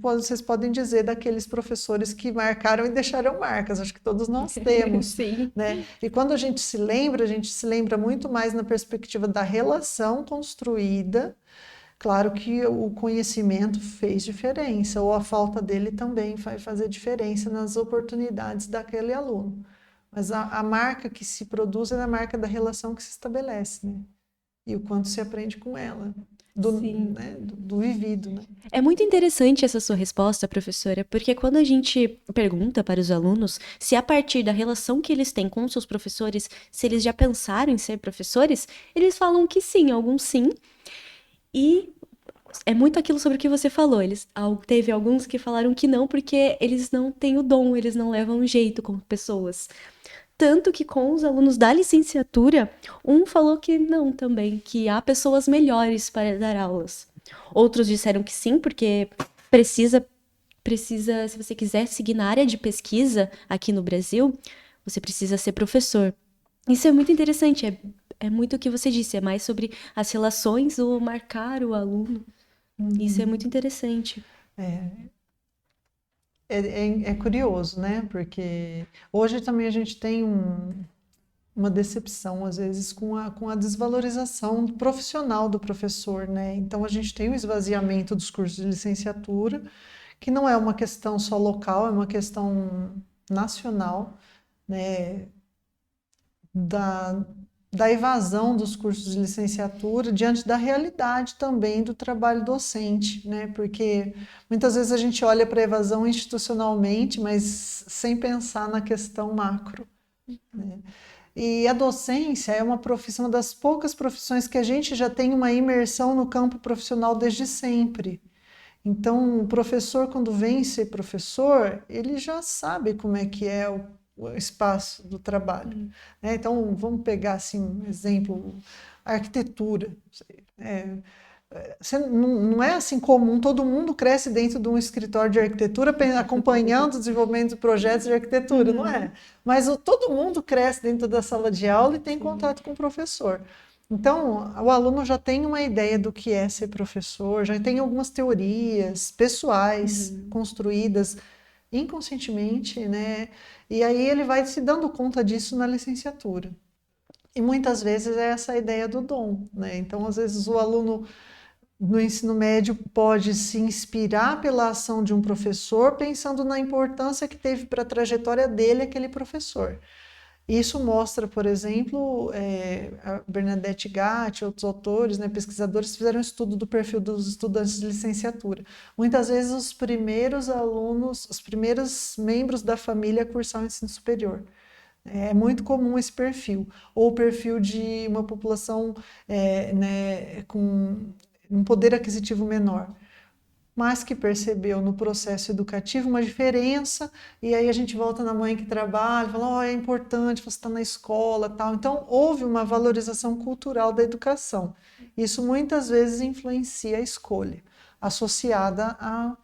Vocês podem dizer daqueles professores que marcaram e deixaram marcas, acho que todos nós temos. Sim. Né? E quando a gente se lembra muito mais na perspectiva da relação construída. Claro que o conhecimento fez diferença, ou a falta dele também vai fazer diferença nas oportunidades daquele aluno. Mas a marca que se produz é a marca da relação que se estabelece, né? E o quanto se aprende com ela, do vivido. Né? É muito interessante essa sua resposta, professora, porque quando a gente pergunta para os alunos se a partir da relação que eles têm com seus professores, se eles já pensaram em ser professores, eles falam que sim, alguns sim. E é muito aquilo sobre o que você falou. Teve alguns que falaram que não, porque eles não têm o dom, eles não levam o jeito como pessoas. Tanto que com os alunos da licenciatura, um falou que não também, que há pessoas melhores para dar aulas. Outros disseram que sim, porque precisa precisa, se você quiser seguir na área de pesquisa aqui no Brasil, você precisa ser professor. Isso é muito interessante, é muito o que você disse, é mais sobre as relações, o marcar o aluno. Isso é muito interessante. É curioso, né? Porque hoje também a gente tem uma decepção, às vezes, com a desvalorização profissional do professor, né? Então, a gente tem o esvaziamento dos cursos de licenciatura, que não é uma questão só local, é uma questão nacional, né? Da evasão dos cursos de licenciatura diante da realidade também do trabalho docente, né? Porque muitas vezes a gente olha para a evasão institucionalmente, mas sem pensar na questão macro, né? E a docência é uma profissão, uma das poucas profissões que a gente já tem uma imersão no campo profissional desde sempre. Então, o professor, quando vem ser professor, ele já sabe como é que é o espaço do trabalho, né? Então, vamos pegar assim um exemplo, a arquitetura. Não é assim comum, todo mundo cresce dentro de um escritório de arquitetura acompanhando o desenvolvimento de projetos de arquitetura, não é? Mas todo mundo cresce dentro da sala de aula e tem contato com o professor. Então, o aluno já tem uma ideia do que é ser professor, já tem algumas teorias pessoais construídas inconscientemente, né? E aí ele vai se dando conta disso na licenciatura. E muitas vezes é essa a ideia do dom, né? Então, às vezes o aluno no ensino médio pode se inspirar pela ação de um professor, pensando na importância que teve para a trajetória dele aquele professor. Isso mostra, por exemplo, a Bernadette Gatti, outros autores, né, pesquisadores, fizeram um estudo do perfil dos estudantes de licenciatura. Muitas vezes os primeiros alunos, os primeiros membros da família a cursar o ensino superior. É muito comum esse perfil. Ou o perfil de uma população né, com um poder aquisitivo menor, mas que percebeu no processo educativo uma diferença, e aí a gente volta na mãe que trabalha, fala, oh, é importante você estar na escola, tal. Então, houve uma valorização cultural da educação. Isso muitas vezes influencia a escolha, associada a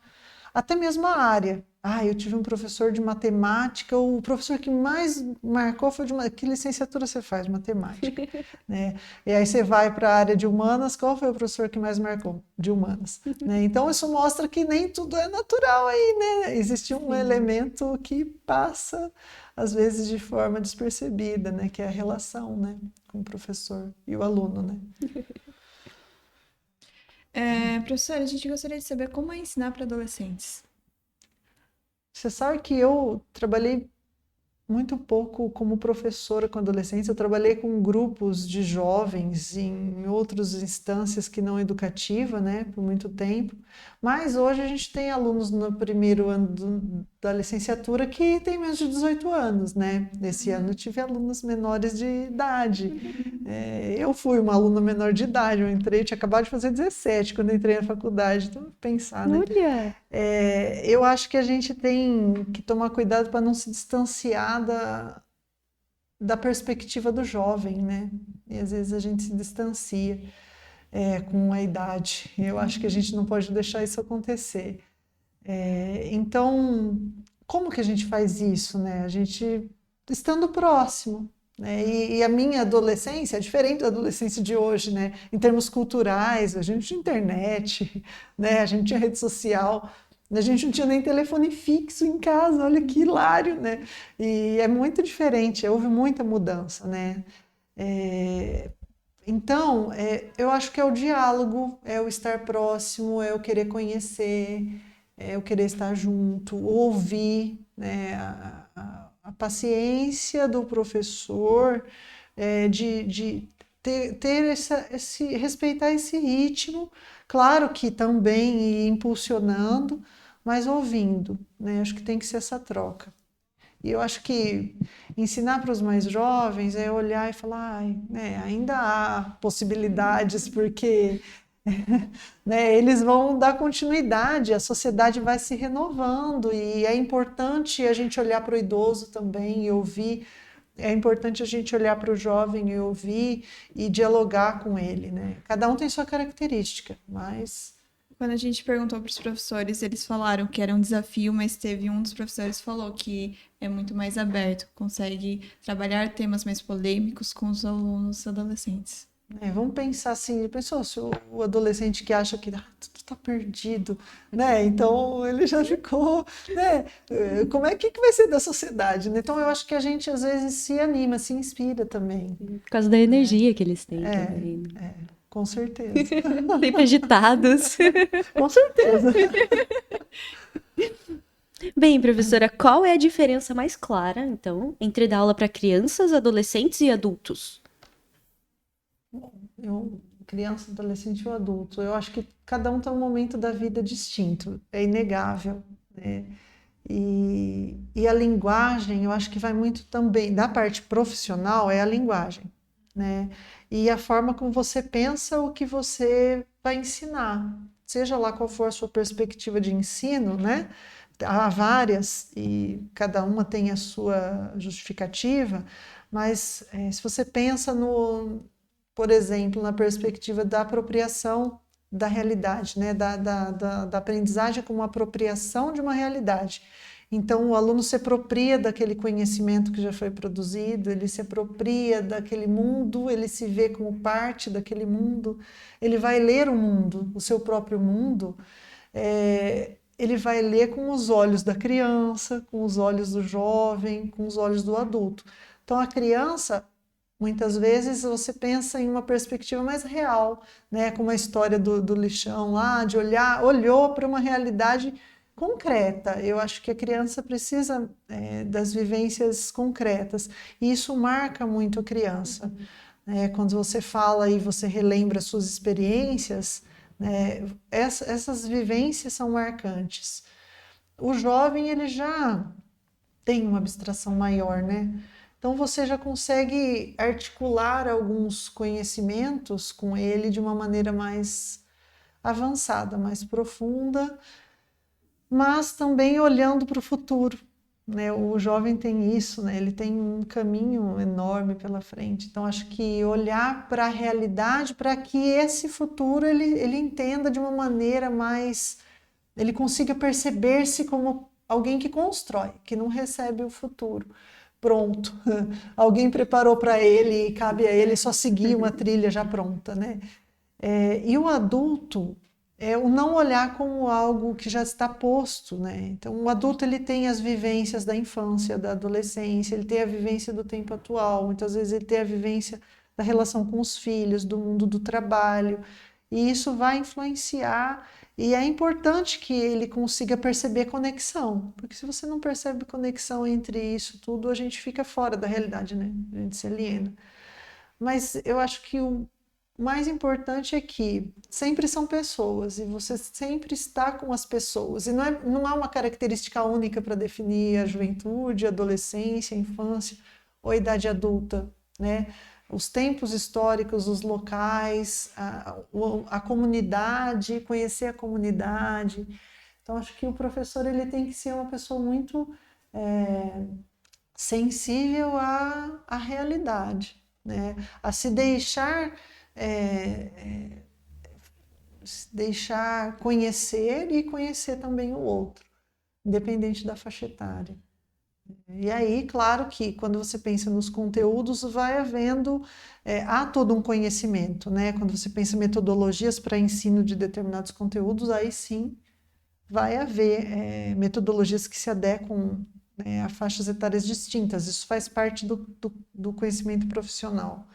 até mesmo a área. Eu tive um professor de matemática, o professor que mais marcou foi que licenciatura você faz? Matemática. Né? E aí você vai para a área de humanas, qual foi o professor que mais marcou? De humanas. Né? Então isso mostra que nem tudo é natural aí, né? Existe um elemento que passa, às vezes, de forma despercebida, né? Que é a relação, né? Com o professor e o aluno, né? Professora, a gente gostaria de saber como é ensinar para adolescentes. Você sabe que eu trabalhei muito pouco como professora com adolescentes, eu trabalhei com grupos de jovens em outras instâncias que não educativa, né, por muito tempo, mas hoje a gente tem alunos no primeiro ano da licenciatura que tem menos de 18 anos, né, esse ano eu tive alunos menores de idade, eu fui uma aluna menor de idade, eu tinha acabado de fazer 17 quando eu entrei na faculdade, então pensar, né. Olha! Eu acho que a gente tem que tomar cuidado para não se distanciar da perspectiva do jovem, né? E às vezes a gente se distancia com a idade. Eu acho que a gente não pode deixar isso acontecer. Então, como que a gente faz isso, né? A gente estando próximo. Né? E a minha adolescência é diferente da adolescência de hoje, né? Em termos culturais, a gente tinha internet, né? A gente tinha rede social, a gente não tinha nem telefone fixo em casa, olha que hilário, né? E é muito diferente, houve muita mudança, né? Então, eu acho que é o diálogo, é o estar próximo, é o querer conhecer, é o querer estar junto, ouvir, né? A paciência do professor de respeitar esse ritmo, claro que também ir impulsionando, mas ouvindo, né? Acho que tem que ser essa troca. E eu acho que ensinar para os mais jovens é olhar e falar, né, ainda há possibilidades, porque né, eles vão dar continuidade, a sociedade vai se renovando e é importante a gente olhar para o idoso também e ouvir, é importante a gente olhar para o jovem e ouvir e dialogar com ele, né? Cada um tem sua característica, mas Quando a gente perguntou para os professores, eles falaram que era um desafio, mas teve um dos professores que falou que é muito mais aberto, consegue trabalhar temas mais polêmicos com os alunos adolescentes. Vamos pensar assim, pensou se o adolescente que acha que tudo está perdido, né? Então ele já ficou, né? Como é que vai ser da sociedade, né? Então eu acho que a gente às vezes se anima, se inspira também. Por causa da energia que eles têm também. Com certeza. Sempre agitados. Com certeza. Bem, professora, qual é a diferença mais clara, então, entre dar aula para crianças, adolescentes e adultos? Criança, adolescente ou adulto, eu acho que cada um tem um momento da vida distinto, é inegável, né? E a linguagem, eu acho que vai muito também, da parte profissional, é a linguagem, né? E a forma como você pensa o que você vai ensinar, seja lá qual for a sua perspectiva de ensino, né? Há várias e cada uma tem a sua justificativa, mas se você pensa por exemplo, na perspectiva da apropriação da realidade, né? da aprendizagem como apropriação de uma realidade. Então, o aluno se apropria daquele conhecimento que já foi produzido, ele se apropria daquele mundo, ele se vê como parte daquele mundo, ele vai ler o mundo, o seu próprio mundo, ele vai ler com os olhos da criança, com os olhos do jovem, com os olhos do adulto. Então, a criança, muitas vezes você pensa em uma perspectiva mais real, né? Como a história do lixão lá, olhou para uma realidade concreta. Eu acho que a criança precisa das vivências concretas, e isso marca muito a criança. Quando você fala e você relembra suas experiências, né? Essas vivências são marcantes. O jovem, ele já tem uma abstração maior, né? Então você já consegue articular alguns conhecimentos com ele de uma maneira mais avançada, mais profunda, mas também olhando para o futuro, né? O jovem tem isso, né? Ele tem um caminho enorme pela frente. Então acho que olhar para a realidade, para que esse futuro ele entenda de uma maneira mais, ele consiga perceber-se como alguém que constrói, que não recebe o futuro pronto. Alguém preparou para ele e cabe a ele só seguir uma trilha já pronta, né? E o adulto é o não olhar como algo que já está posto, né? Então, o adulto ele tem as vivências da infância, da adolescência, ele tem a vivência do tempo atual, muitas vezes ele tem a vivência da relação com os filhos, do mundo do trabalho, e isso vai influenciar. E é importante que ele consiga perceber conexão, porque se você não percebe conexão entre isso tudo, a gente fica fora da realidade, né? A gente se aliena. Mas eu acho que o mais importante é que sempre são pessoas, e você sempre está com as pessoas. E não há uma característica única para definir a juventude, a adolescência, a infância ou a idade adulta, né? Os tempos históricos, os locais, a comunidade, conhecer a comunidade. Então, acho que o professor ele tem que ser uma pessoa muito sensível à realidade, né? A se deixar conhecer e conhecer também o outro, independente da faixa etária. E aí, claro que quando você pensa nos conteúdos, vai havendo, há todo um conhecimento, né? Quando você pensa em metodologias para ensino de determinados conteúdos, aí sim vai haver metodologias que se adequam, né, a faixas etárias distintas. Isso faz parte do conhecimento profissional,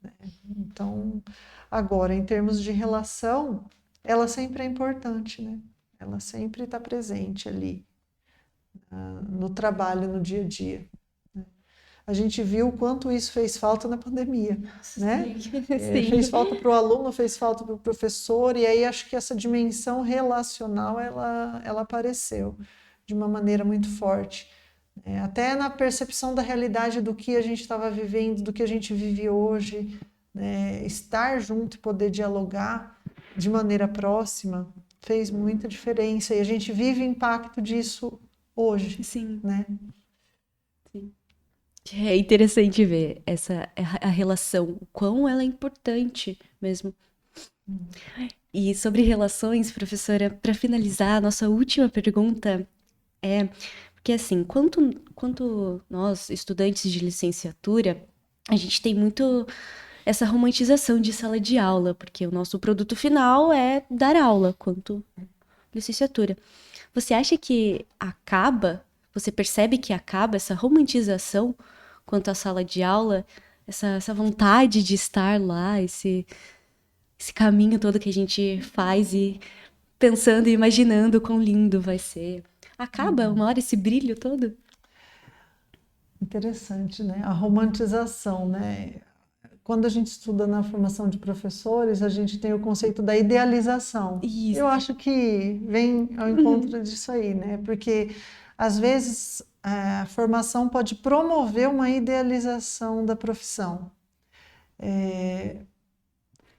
né? Então, agora, em termos de relação, ela sempre é importante, né? Ela sempre está presente ali no trabalho, no dia a dia. A gente viu o quanto isso fez falta na pandemia, né? Fez falta para o aluno, fez falta para o professor, e aí acho que essa dimensão relacional, ela apareceu de uma maneira muito forte. Até na percepção da realidade do que a gente estava vivendo, do que a gente vive hoje, né? Estar junto e poder dialogar de maneira próxima fez muita diferença, e a gente vive o impacto disso hoje. Sim. Né? Sim. É interessante ver a relação, o quão ela é importante mesmo. E sobre relações, professora, para finalizar, a nossa última pergunta é, porque assim, quanto nós, estudantes de licenciatura, a gente tem muito essa romantização de sala de aula, porque o nosso produto final é dar aula, quanto licenciatura. Você acha que você percebe que acaba essa romantização quanto à sala de aula, essa vontade de estar lá, esse caminho todo que a gente faz e pensando e imaginando quão lindo vai ser. Acaba uma hora esse brilho todo? Interessante, né? A romantização, né? Quando a gente estuda na formação de professores, a gente tem o conceito da idealização. Isso. Eu acho que vem ao encontro disso aí, né? Porque às vezes a formação pode promover uma idealização da profissão.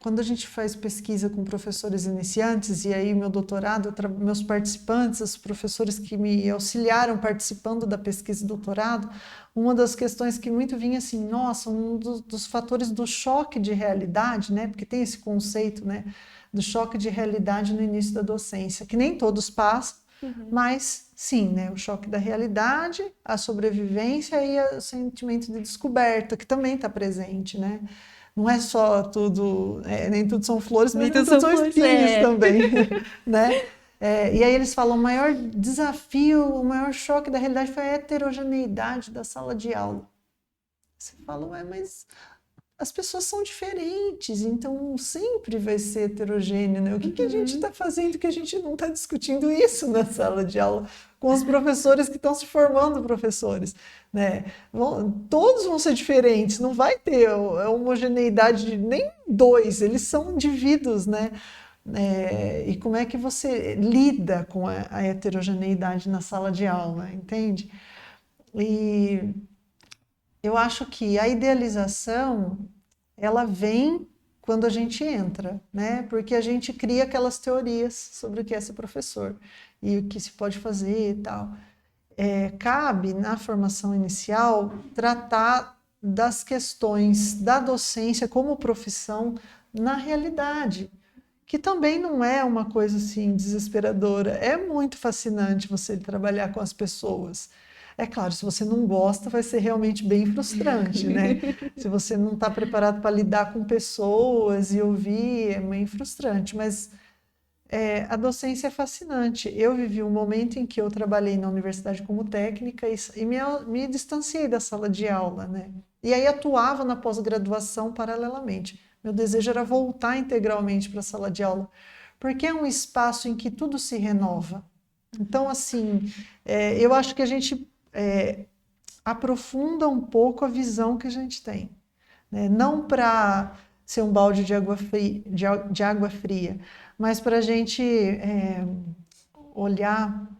Quando a gente faz pesquisa com professores iniciantes, e aí meu doutorado, meus participantes, os professores que me auxiliaram participando da pesquisa e doutorado, uma das questões que muito vinha assim, nossa, dos fatores do choque de realidade, né? Porque tem esse conceito, né, do choque de realidade no início da docência, que nem todos passam, mas sim, né, o choque da realidade, a sobrevivência e o sentimento de descoberta, que também está presente, né? Não é só tudo, nem tudo são flores, mas nem tudo são espinhos também, né? E aí eles falam, o maior desafio, o maior choque da realidade foi a heterogeneidade da sala de aula. Você fala, ué, mas as pessoas são diferentes, então sempre vai ser heterogêneo, né? O que a gente está fazendo que a gente não está discutindo isso na sala de aula com os professores que estão se formando professores, né? Todos vão ser diferentes, não vai ter homogeneidade de nem dois, eles são indivíduos, né? E como é que você lida com a heterogeneidade na sala de aula, entende? E eu acho que a idealização, ela vem quando a gente entra, né? Porque a gente cria aquelas teorias sobre o que é ser professor e o que se pode fazer e tal. Cabe, na formação inicial, tratar das questões da docência como profissão na realidade, que também não é uma coisa assim desesperadora. É muito fascinante você trabalhar com as pessoas. É claro, se você não gosta, vai ser realmente bem frustrante, né? Se você não está preparado para lidar com pessoas e ouvir, é bem frustrante. Mas a docência é fascinante. Eu vivi um momento em que eu trabalhei na universidade como técnica e me distanciei da sala de aula, né? E aí atuava na pós-graduação paralelamente. Meu desejo era voltar integralmente para a sala de aula, porque é um espaço em que tudo se renova. Então, assim, eu acho que a gente aprofunda um pouco a visão que a gente tem, né? Não para ser um balde de água fria, mas para a gente olhar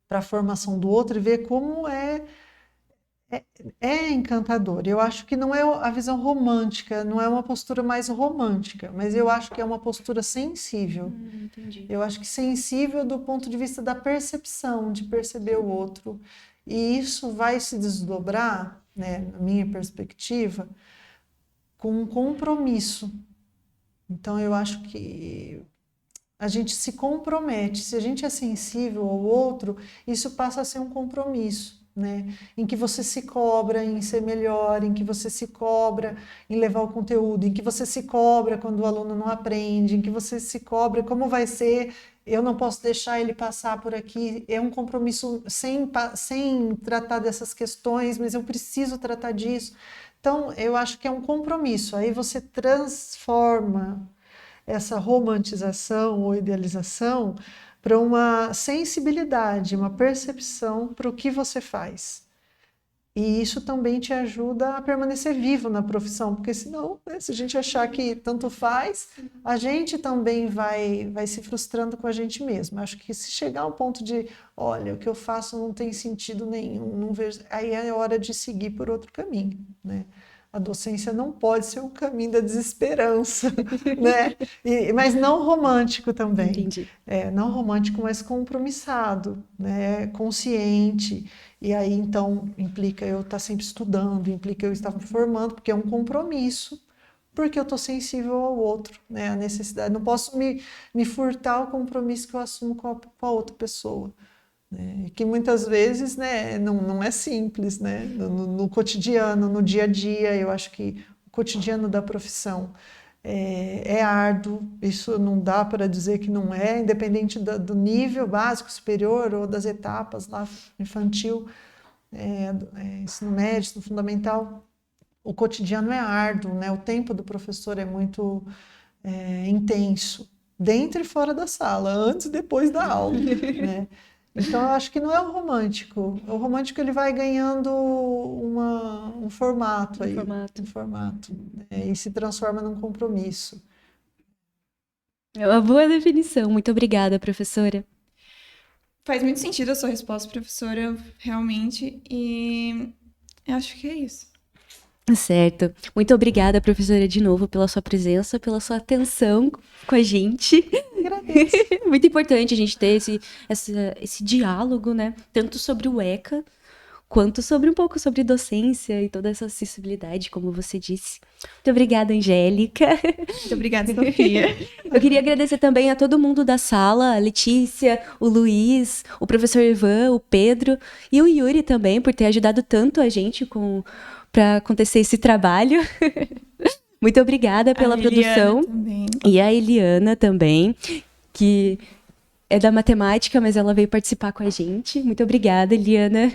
para a formação do outro e ver como é encantador. Eu acho que não é a visão romântica, não é uma postura mais romântica, mas eu acho que é uma postura sensível. Entendi. Eu acho que sensível do ponto de vista da percepção, de perceber o outro. E isso vai se desdobrar, né, na minha perspectiva, com um compromisso. Então, eu acho que a gente se compromete. Se a gente é sensível ao outro, isso passa a ser um compromisso, né? Em que você se cobra em ser melhor, em que você se cobra em levar o conteúdo, em que você se cobra quando o aluno não aprende, em que você se cobra como vai ser, eu não posso deixar ele passar por aqui. É um compromisso sem tratar dessas questões, mas eu preciso tratar disso. Então, eu acho que é um compromisso. Aí você transforma essa romantização ou idealização para uma sensibilidade, uma percepção para o que você faz. E isso também te ajuda a permanecer vivo na profissão, porque senão, né, se a gente achar que tanto faz, a gente também vai se frustrando com a gente mesmo. Acho que se chegar ao ponto de, olha, o que eu faço não tem sentido nenhum, não vejo, aí é hora de seguir por outro caminho, né? A docência não pode ser o caminho da desesperança, né? Mas não romântico também. Entendi. Não romântico, mas compromissado, né? Consciente. E aí, então, implica eu estar sempre estudando, implica eu estar me formando, porque é um compromisso porque eu estou sensível ao outro, né? A necessidade. Não posso me furtar o compromisso que eu assumo com a outra pessoa. Né? Que muitas vezes, né, não é simples, né? No cotidiano, no dia a dia, eu acho que o cotidiano da profissão é árduo, isso não dá para dizer que não é, independente do nível básico, superior ou das etapas lá, infantil, ensino médio, ensino fundamental, o cotidiano é árduo, né? O tempo do professor é muito intenso, dentro e fora da sala, antes e depois da aula, né? Então, eu acho que não é o romântico. O romântico ele vai ganhando um formato aí. Um formato. E se transforma num compromisso. É uma boa definição. Muito obrigada, professora. Faz muito sentido a sua resposta, professora, realmente. E eu acho que é isso. Certo. Muito obrigada, professora, de novo, pela sua presença, pela sua atenção com a gente. Agradeço. Muito importante a gente ter esse diálogo, né? Tanto sobre o ECA, quanto sobre um pouco sobre docência e toda essa acessibilidade, como você disse. Muito obrigada, Angélica. Muito obrigada, Sofia. Eu queria agradecer também a todo mundo da sala, a Letícia, o Luiz, o professor Ivan, o Pedro e o Yuri também, por ter ajudado tanto a gente para acontecer esse trabalho. Muito obrigada pela produção. Também. E a Eliana também, que é da matemática, mas ela veio participar com a gente. Muito obrigada, Eliana.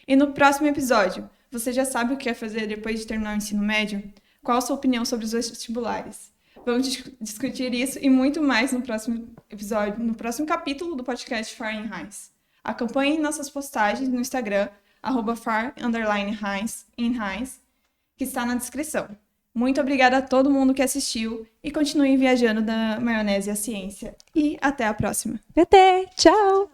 E no próximo episódio, você já sabe o que é fazer depois de terminar o ensino médio? Qual a sua opinião sobre os vestibulares? Vamos discutir isso e muito mais no próximo episódio, no próximo capítulo do podcast Far+Heinz. Acompanhe nossas postagens no Instagram, @far_Heinz, que está na descrição. Muito obrigada a todo mundo que assistiu e continue viajando da maionese à ciência. E até a próxima. Até, tchau!